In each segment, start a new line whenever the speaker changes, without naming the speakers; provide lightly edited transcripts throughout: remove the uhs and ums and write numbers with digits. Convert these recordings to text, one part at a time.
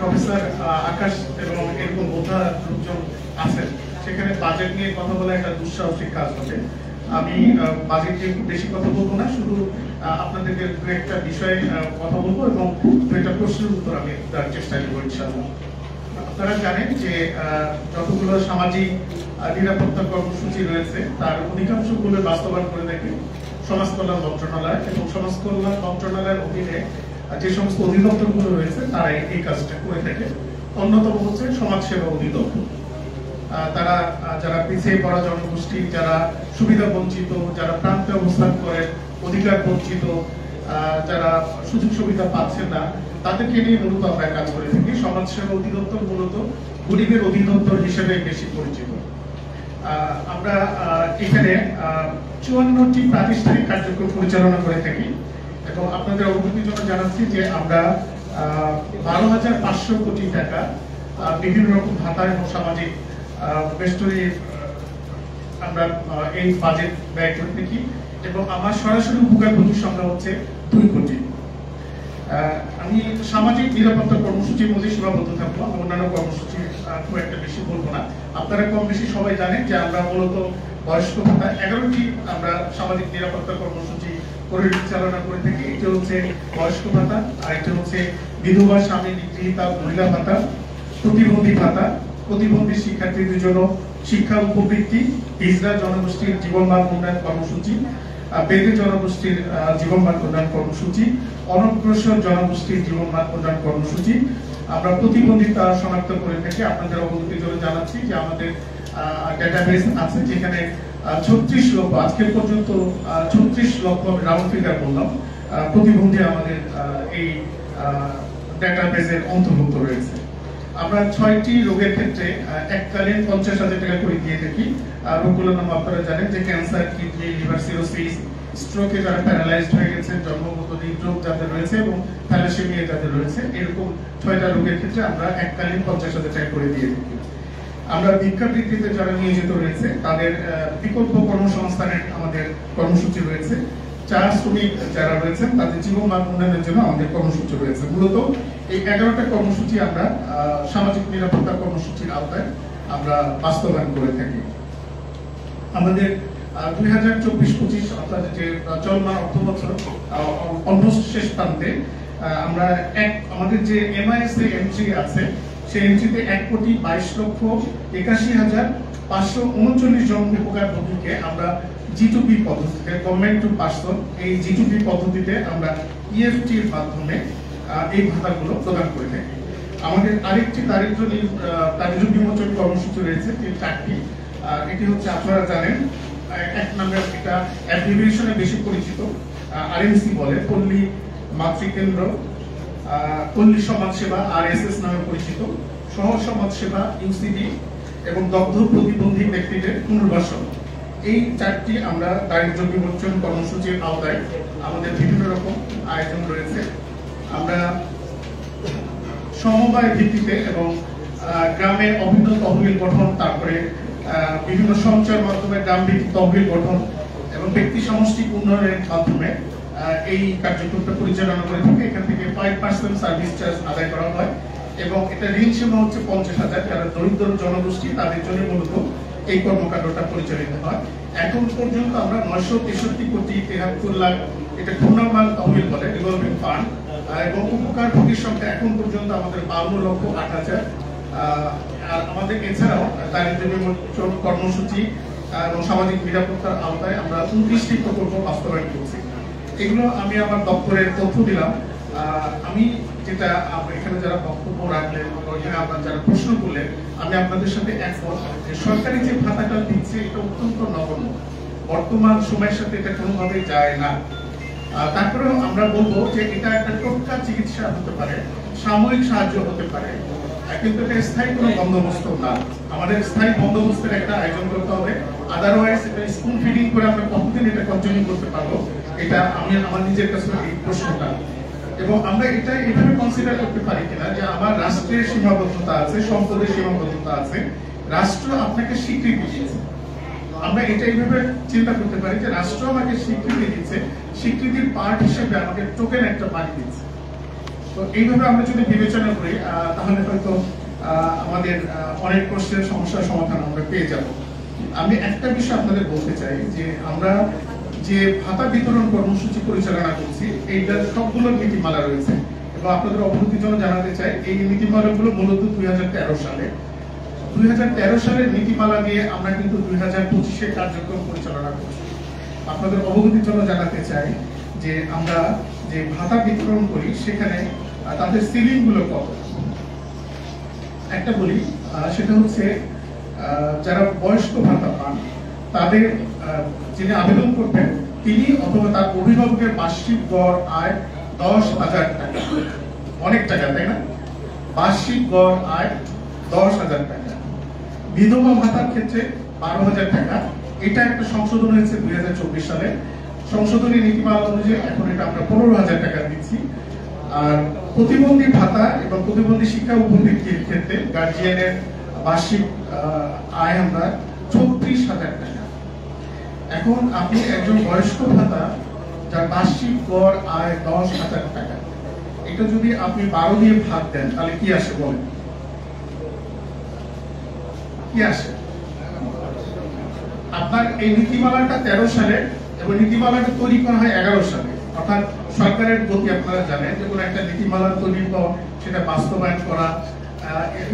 Professor আকাশ এবং এরকম বোঝা লোকজন আছেন, সেখানে বাজেট নিয়ে কথা বলা একটা দুঃসাহসিক কাজ হবে। আমি বাজেট নিয়ে একটু বেশি কথা বলবো না, শুধু আপনাদেরকে দু একটা বিষয়ে কথা বলবো এবং দু একটা প্রশ্নের উত্তর আমি দেওয়ার চেষ্টা করবো ইনশাআল্লাহ। আপনারা জানেন যে যতগুলো সামাজিক নিরাপত্তা কর্মসূচি রয়েছে তার অধিকাংশগুলো বাস্তবায়ন করে থাকে সমাজ কল্যাণ মন্ত্রণালয়, এবং সমাজ কল্যাণ মন্ত্রণালয়ের অধীনে যে সমস্ত অধিদপ্তরগুলো রয়েছে তারা এই কাজটা করে থাকে। অন্যতম হচ্ছে সমাজসেবা অধিদপ্তর। তারা যারা পিছিয়ে পড়া জনগোষ্ঠী, যারা সুবিধা বঞ্চিত, যারা প্রান্তে অবস্থান করে, অধিকার বঞ্চিত, যারা সুযোগ সুবিধা পাচ্ছেন না, তাদেরকে নিয়ে মূলত আমরা কাজ করে থাকি। সমাজসেবা অধিদপ্তর মূলত গরিবের অধিদপ্তর হিসেবে বেশি পরিচিত। আমরা এখানে 54টি প্রাতিষ্ঠানিক কার্যক্রম পরিচালনা করে থাকি, এবং আপনাদের অবগতির জন্য জানাচ্ছি যে আমরা 12,500 কোটি টাকা বিভিন্ন রকম ভাতা এবং সামাজিক বেষ্টনী আমরা এই বাজেট ব্যয় করে থাকি, এবং আমার সরাসরি উপকারভোগীর সংখ্যা হচ্ছে 2 কোটি। আমি সামাজিক নিরাপত্তা কর্মসূচির মধ্যে সীমাবদ্ধ থাকবো, আমি অন্যান্য কর্মসূচি খুব একটা বেশি বলবো না। আপনারা কম বেশি সবাই জানেন যে আমরা মূলত বয়স্ক ভাতা 11টি আমরা সামাজিক নিরাপত্তা কর্মসূচি পরিচালনা করে থাকি। এটা হচ্ছে বয়স্ক ভাতা, আর এটা হচ্ছে বিধবা স্বামী গৃহীতা মহিলা ভাতা, প্রতিবন্ধী ভাতা, প্রতিবন্ধী শিক্ষার্থীদের জন্য শিক্ষা উপবৃত্তি, হিজড়া জনগোষ্ঠীর জীবনমান উন্নয়ন কর্মসূচি, বেদে জনগোষ্ঠীর জীবনমান উন্নয়ন কর্মসূচি, অনগ্রসর জনগোষ্ঠীর জীবনমান উন্নয়ন কর্মসূচি। আমরা প্রতিবন্ধিতা শনাক্ত করে থাকি। আপনাদের অবগতির জন্য জানাচ্ছি যে আমাদের ডেটাবেস আছে যেখানে 36 লক্ষ, আজকের পর্যন্ত 36 লক্ষ রাউন্ড ফিগার বললাম, প্রতিবন্ধী আমাদের এই ডেটাবেসের অন্তর্ভুক্ত রয়েছে। আমরা 6টি রোগের ক্ষেত্রে এককালীন 50,000 টাকা করে দিয়ে থাকি। রোগগুলোর নাম আপনারা জানেন যে ক্যান্সার, কিডনি, লিভার সিরোসিস, স্ট্রোকে যারা প্যারালাইজড হয়ে গেছে, জন্মগত হৃদরোগ যাদের রয়েছে এবং থ্যালাসেমিয়া যাদের রয়েছে, এরকম 6টা রোগের ক্ষেত্রে আমরা এককালীন 50,000 টাকা করে দিয়ে থাকি। আমরা ভিক্ষাবৃত্তিতে যারা নিয়োজিত রয়েছে তাদের বিকল্প কর্মসংস্থানের আমাদের কর্মসূচি রয়েছে। চা শ্রমিক যারা রয়েছেন তাদের জীবনমান উন্নয়নের জন্য আমাদের কর্মসূচি রয়েছে। মূলত এই 11টা কর্মসূচি আমরা সামাজিক নিরাপত্তা কর্মসূচির আওতায় আমরা বাস্তবায়ন করে থাকি। আমাদের 2024-25 অর্থাৎ যে চলমান অর্থ বছর অলমোস্ট শেষ প্রান্তে আমরা আমাদের যে এমআইএস এন্ট্রি আছে সেই এন্ট্রিতে 1,22,81,539 জন উপকারভোগীকে আমরা G2P পদ্ধতিতে, গভর্নমেন্ট টু পার্সন, এই G2P পদ্ধতিতে আমরা ইএফটির মাধ্যমে এই ভাতাগুলো প্রদান করে থাকি। আমাদের আরেকটি দারিদ্র বিমোচন কর্মসূচি রয়েছে 4টি। এটি হচ্ছে আপনারা জানেন, এক নম্বর এটা অ্যাব্রিভিয়েশনে বেশি পরিচিত, আরএমসি বলে, পল্লী মাতৃকেন্দ্র, পল্লী সমাজসেবা আরএসএস নামে পরিচিত, সহ সমাজসেবা ইউসিডি, এবং দগ্ধ প্রতিবন্ধী ব্যক্তিদের পুনর্বাসন। এই 4টি আমরা দারিদ্র বিমোচন কর্মসূচির আওতায় আমাদের বিভিন্ন রকম আয়োজন রয়েছে। আমরা সমবায় ভিত্তিতে এবং গ্রামে অভিন্ন তহবিল গঠন, তারপরে বিভিন্ন সঞ্চয়ের মাধ্যমে গ্রাম ভিত্তিক তহবিল গঠন এবং ব্যক্তি সমষ্টিক উন্নয়নের মাধ্যমে এই কার্যক্রমটা পরিচালনা করে থাকে। এখান থেকে 5% সার্ভিস চার্জ আদায় করা হয়, এবং এটা ঋণ সীমা হচ্ছে 50,000। যারা দরিদ্র জনগোষ্ঠী তাদের জন্য মূলত এই কর্মকাণ্ডটা পরিচালিত হয়। এখন পর্যন্ত আমরা 963,73,00,000, এটা ঘূর্ণায়মান তহবিল বলে, রিভলভিং ফান্ড, এবং উপকারভোগীর সংখ্যা এখন পর্যন্ত আমাদের 52,08,000। আর আমাদের এছাড়াও দারিদ্র বিমোচন কর্মসূচি এবং সামাজিক নিরাপত্তার আওতায় আমরা 29টি প্রকল্প বাস্তবায়ন করছি। এগুলো আমি আমার দপ্তরের তথ্য দিলাম। আমি যেটা এখানে যারা বক্তব্য রাখলেন, এখানে আপনারা যারা প্রশ্ন করলেন, আমি আপনাদের সাথে একমত যে সরকারি যে ভাতাটা দিচ্ছে এটা অত্যন্ত নগণ্য, বর্তমান সময়ের সাথে এটা কোনোভাবেই যায় না। তারপরেও আমরা বলবো যে এটা একটা টোটকা চিকিৎসা হতে পারে, সাময়িক সাহায্য হতে পারে, কিন্তু এটা স্থায়ী কোনো বন্দোবস্ত না। আমাদের স্থায়ী বন্দোবস্তের একটা আয়োজন করতে হবে, আদারওয়াইজ এটা স্পুন ফিডিং করে আমরা কতদিন এটা কন্টিনিউ করতে পারবো, এটা আমি আমার নিজের কাছে এই প্রশ্নটা। এবং আমরা এটা এভাবে কনসিডার করতে পারি কিনা যে আমার রাষ্ট্রের সীমাবদ্ধতা আছে, সম্পদের সীমাবদ্ধতা আছে, রাষ্ট্র আপনাকে স্বীকৃতি দিয়েছে। আমরা এটা এইভাবে চিন্তা করতে পারি যে রাষ্ট্র আমাকে স্বীকৃতি দিচ্ছে, স্বীকৃতির পার্ট হিসেবে আমাকে টোকেন একটা পানি দিচ্ছে। তো এইভাবে আমরা যদি বিবেচনা করি তাহলে তাহলে হয়তো আমাদের অনেক প্রশ্নের সমস্যার সমাধান আমরা পেয়ে যাব। আমি একটা বিষয় আপনাদের বলতে চাই যে আমরা যে ভাতা বিতরণ কর্মসূচি পরিচালনা করছি এইটার সবগুলো নীতিমালা রয়েছে এবং আপনাদের অবগতির জন্য জানাতে চাই এই নীতিমালাগুলো মূলত 2013 সালে 2013 সালের নীতিমালা নিয়ে আমরা কিন্তু 2025 কার্যক্রম পরিচালনা করছি। আপনাদের অবগতির জন্য জানাতে চাই যে আমরা যে ভাতা বিতরণ করি সেখানে তাদের সিলিং গুলো কত। একটা বলি, সেটা হচ্ছে যারা বয়স্ক ভাতা পান তাদের যিনি আবেদন করবেন তিনি অথবা তার অভিভাবকের বার্ষিক গড় আয় 10,000 টাকা। অনেক টাকা, তাই না? বার্ষিক গড় আয় 10,000 টাকা। বিধবা ভাতার ক্ষেত্রে 12,000 টাকা। এটা একটা সংশোধন হয়েছে 2024 সালে। সংশোধনী নীতিমালা অনুযায়ী এখন এটা আমরা 15,000 টাকা দিচ্ছি। আর প্রতিবন্ধী ভাতা এবং প্রতিবন্ধী শিক্ষা উপবৃত্তির ক্ষেত্রে গার্জিয়ানের বার্ষিক আয় আমরা 34,000 টাকা। এখন আপনি একজন বয়স্ক ভাতা যার বার্ষিক গড় আয় 10,000 টাকা, এটা যদি আপনি 12 দিয়ে ভাগ দেন তাহলে কি আসে বলেন? কি আসে? আপনার এই নীতিমালাটা 13 সালে এবং নীতিমালাটা তৈরি করা হয় 11 সালে। অর্থাৎ সরকারের গতি আপনারা জানেন যে কোনো একটা নীতিমালা তৈরি করা, সেটা বাস্তবায়ন করা,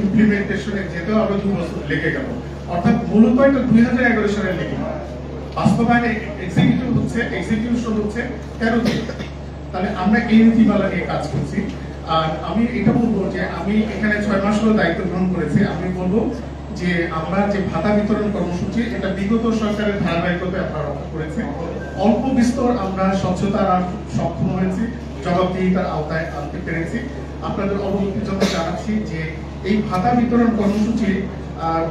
ইমপ্লিমেন্টেশনে যেতেও আরো 2 বছর লেগে গেল। অর্থাৎ মূলত এটা 2011 সালের নীতিমালা, বাস্তবায়নে এক্সিকিউশন হচ্ছে 13 দিন। তাহলে আমরা এই নীতিমালা নিয়ে কাজ করছি। আর আমি এটা বলবো যে আমি এখানে 6 মাস হলো দায়িত্ব গ্রহণ করেছি। আমি বলবো যে আমরা যে ভাতা বিতরণ কর্মসূচি এটা বিগত সরকারের ধারাবাহিকতায় আমরা রক্ষা করেছি। অল্প বিস্তর আমরা স্বচ্ছতার আর সক্ষম হয়েছি, জবাবদিহিতার আওতায় আনতে পেরেছি। আপনাদের অবগতির জন্য জানাচ্ছি যে এই ভাতা বিতরণ কর্মসূচি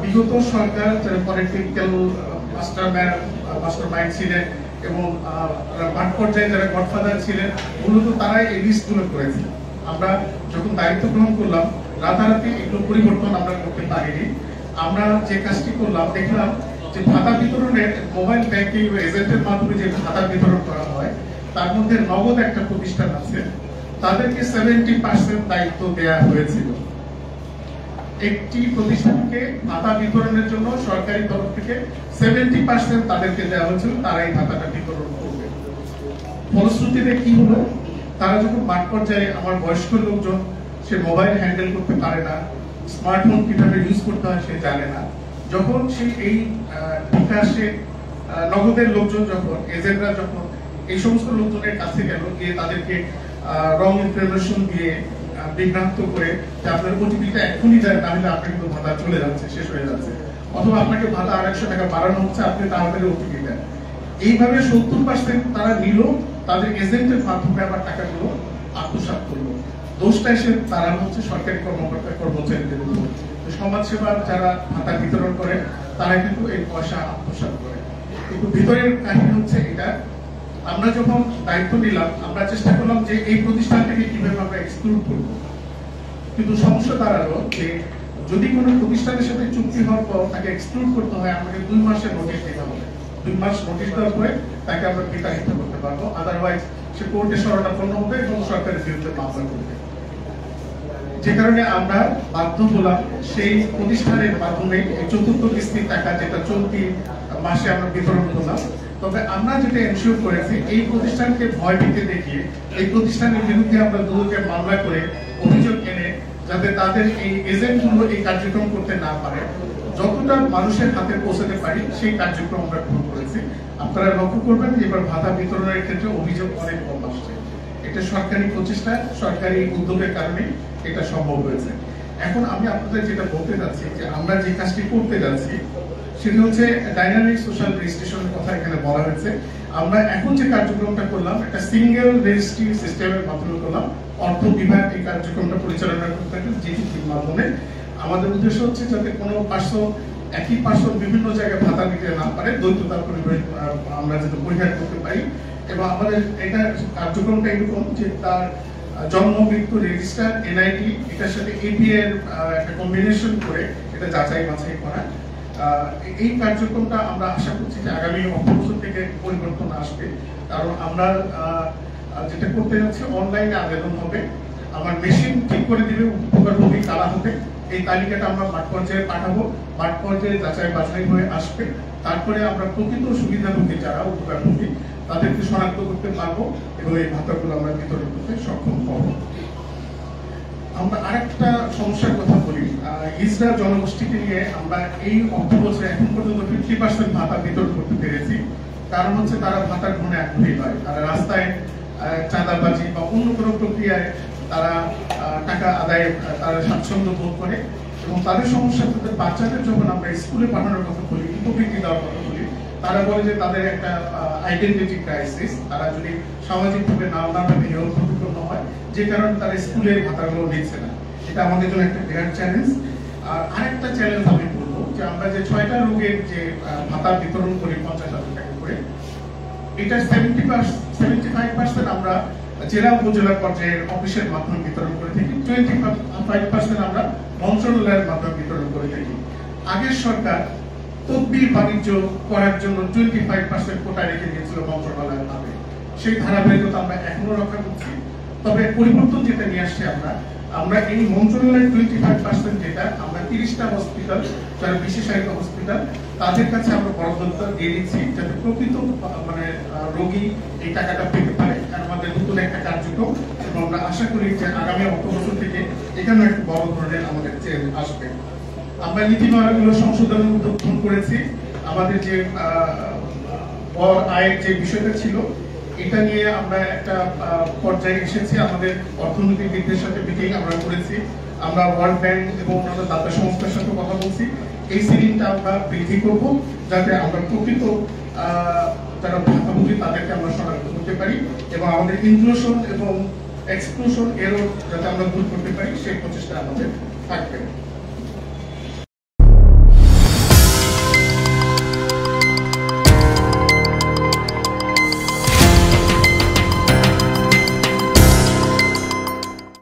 বিগত সরকার যারা পলিটিক্যাল মাস্টার মাইন্ড ছিলেন এবং মাঠ পর্যায়ে যারা গডফাদার ছিলেন মূলত তারাই এই লিস্টগুলো করেছে। আমরা যখন দায়িত্ব গ্রহণ করলাম রাতারাতি এগুলো পরিবর্তন আমরা করতে পারিনি। আমরা যে কাজটি করলাম, দেখলাম যে ভাতা বিতরণের মোবাইল ব্যাংকিং বা এজেন্টের মাধ্যমে যে ভাতা বিতরণ করা হয় তার মধ্যে নগদ একটা প্রতিষ্ঠান আছে, তাদেরকে 70% দায়িত্ব দেওয়া হয়েছিল। একটি প্রতিষ্ঠানকে ভাতা বিতরণের জন্য সরকারি তরফ থেকে 70% তাদেরকে দেওয়া হয়েছিল, তারা এই ভাতাটা বিতরণ করবে। ফলশ্রুতিতে কি হলো, তারা যখন মাঠ পর্যায়ে আমার বয়স্ক লোকজন সে মোবাইল হ্যান্ডেল করতে পারে না, স্মার্টফোন কিভাবে ইউজ করতে হয় সে জানে না, যখন সে এই বিকাশে নগদের লোকজন যখন এজেন্টরা যখন এই সমস্ত লোকজনের কাছে গেল, গিয়ে তাদেরকে রং ইনফরমেশন দিয়ে বিভ্রান্ত করে যে আপনার ওটিপিটা এখনই যায়, তাহলে আপনার কিন্তু ভাতা চলে যাচ্ছে, শেষ হয়ে যাচ্ছে, অথবা আপনাকে ভাতা 200 টাকা বাড়ানো হচ্ছে, আপনি তাড়াতাড়ি ওটিপি দেন। এইভাবে 70% তারা নিল, তাদের এজেন্টের মাধ্যমে আবার টাকাগুলো আত্মসাৎ করলো। দোষটা এসে তারা হচ্ছে সরকারি কর্মকর্তা কর্মচারীদের উপর। সমাজসেবার যারা ভাতা বিতরণ করে তারা কিন্তু এই পয়সা আত্মসাৎ করে। কিন্তু ভিতরের কাহিনী হচ্ছে এটা, আমরা যখন দায়িত্ব নিলাম আমরা চেষ্টা করলাম যে এই প্রতিষ্ঠানটাকে কিভাবে আমরা এক্সক্লুড করবো। কিন্তু সমস্যা দাঁড়ালো যে যদি কোনো প্রতিষ্ঠানের সাথে চুক্তি হওয়ার পর তাকে এক্সক্লুড করতে হয়, আমাকে 2 মাসের নোটিশ দিতে হবে। 2 মাস নোটিশ দেওয়ার পরে তাকে আমরা বিতাড়িত করতে পারবো, আদারওয়াইজ সে কোর্টে শরণাপন্ন হবে এবং সরকারের বিরুদ্ধে মামলা করবে। যে কারণে আমরা বাধ্য হলাম সেই প্রতিষ্ঠানের মাধ্যমে চতুর্থ কিস্তির টাকা যেটা চলতি মাসে আমরা বিতরণ করলাম। তবে আমরা যেটা এনশিওর করেছি, এই প্রতিষ্ঠানকে ভয় পেতে দেখিয়ে এই প্রতিষ্ঠানের বিরুদ্ধে আমরা দুদকে মামলা করে অভিযোগ এনে যাতে তাদের এই এজেন্টগুলো এই কার্যক্রম করতে না পারে, যতটা মানুষের হাতে পৌঁছাতে পারি সেই কার্যক্রম আমরা গ্রহণ করেছি। আপনারা লক্ষ্য করবেন যে এবার ভাতা বিতরণের ক্ষেত্রে অভিযোগ অনেক কম আসছে। এটা সরকারি প্রচেষ্টা, সরকারি উদ্যোগের কারণে এটা সম্ভব হয়েছে। এখন আমি আপনাদের যেটা বলতে যাচ্ছি যে আমরা যে কাজটি করতে যাচ্ছি সেটা হচ্ছে ডাইনামিক সোশ্যাল রেজিস্ট্রেশনের কথা এখানে বলা হয়েছে। আমরা এখন যে কার্যক্রমটা করলাম একটা সিঙ্গেল রেজিস্ট্রি সিস্টেমের মাধ্যমে করলাম। অর্থ বিভাগ এই কার্যক্রমটা পরিচালনা করতে থাকে জিটিপির মাধ্যমে। আমাদের উদ্দেশ্য হচ্ছে যাতে কোনো পার্সন একই পার্সন বিভিন্ন জায়গায় ভাতা নিতে না পারে, দ্বৈততার পরিবেশ আমরা যাতে পরিহার করতে পারি। এবং আমাদের এটা কার্যক্রমটা এরকম যে তার জন্ম মৃত্যু রেজিস্টার এনআইডি এটার সাথে এপিআই এর একটা কম্বিনেশন করে এটা যাচাই বাছাই করা। এই কার্যক্রমটা আমরা আশা করছি যে আগামী অক্টোবর থেকে পরিবর্তন আসবে। কারণ আমরা যেটা করতে যাচ্ছি অনলাইনে আবেদন হবে। আমার মেশিন ঠিক করে দিবে উপকারভোগী কারা হবে। এই তালিকাটা আমরা মাঠ পর্যায়ে পাঠাবো, মাঠ পর্যায়ে যাচাই বাছাই হয়ে আসবে, তারপরে আমরা প্রকৃত সুবিধাভোগী যারা উপকারভোগী তাদেরকে শনাক্ত করতে পারবো এবং এই ভাতাগুলো আমরা বিতরণ করতে সক্ষম হব। আমরা আরেকটা সমস্যার কথা বলি, ইসরা জনগোষ্ঠীকে নিয়ে আমরা এই অর্থ বছরে এখন পর্যন্ত 50% ভাতা বিতরণ করতে পেরেছি। কারণ হচ্ছে তারা ভাতা গ্রহণে আগ্রহী নয়, তারা রাস্তায় চাঁদাবাজি বা অন্য কোনো প্রক্রিয়ায় তারা টাকা আদায়ে তারা স্বাচ্ছন্দ্য বোধ করে এবং তাদের সমস্যা তাদের বাচ্চাদের যখন আমরা স্কুলে পাঠানোর কথা বলি, উপবৃত্তি দেওয়ার কথা বলি, তারা বলে যে তাদের একটা আইডেন্টিটি ক্রাইসিস, তারা যদি সামাজিকভাবে নানাভাবে প্রতিপন্ন হয় যে কারণে তারা স্কুলের ভাতাগুলো নিচ্ছে না। এটা আমাদের জন্য একটা বিরাট চ্যালেঞ্জ। আর আরেকটা চ্যালেঞ্জ আমি বলবো যে আমরা যে 6টা রোগের যে ভাতা বিতরণ করি 50,000 টাকা করে, এটা 75% আমরা জেলা উপজেলা পর্যায়ের অফিসের মাধ্যমে বিতরণ করে থাকি, 25% আমরা মন্ত্রণালয়ের মাধ্যমে বিতরণ করে থাকি। আগের সরকার তদবির বাণিজ্য করার জন্য 25% কোটা রেখে দিয়েছিল মন্ত্রণালয়ের নামে। সেই ধারাবাহিকতা আমরা এখনো রক্ষা করছি। তবে পরিবর্তন যেটা নিয়ে আসছে আমরা এই মন্ত্রণালয়ের 25% যেটা আমরা 30টা হসপিটাল যারা বিশেষায়িত হসপিটাল তাদের কাছে আমরা বরাদ্দ দিয়ে দিচ্ছি, যাতে প্রকৃত মানে রোগী এই টাকাটা পেতে পারে। আর আমাদের নতুন একটা কার্যক্রম এবং আমরা আশা করি যে আগামী অর্থবছর থেকে এখানে একটা বড় ধরনের আমাদের চেঞ্জ আসবে। আমরা নীতিমালাগুলো সংশোধনের উদ্যোগ করেছি। আমাদের যে গড় আয়ের যে বিষয়টা ছিল এটা নিয়ে আমরা একটা পর্যায়ে এসেছি। আমাদের অর্থনীতিবিদদের সাথে মিটিং আমরা করেছি, আমরা ওয়ার্ল্ড ব্যাংক এবং অন্যান্য দাতা সংস্থার সাথে কথা বলছি। এই সিলিংটা আমরা বৃদ্ধি করব যাতে আমরা প্রকৃত যারা ভাতাভোগী তাদেরকে আমরা শনাক্ত করতে পারি এবং আমাদের ইনক্লুশন এবং এক্সক্লুশন এরও যাতে আমরা দূর করতে পারি সেই প্রচেষ্টা আমাদের থাকবে।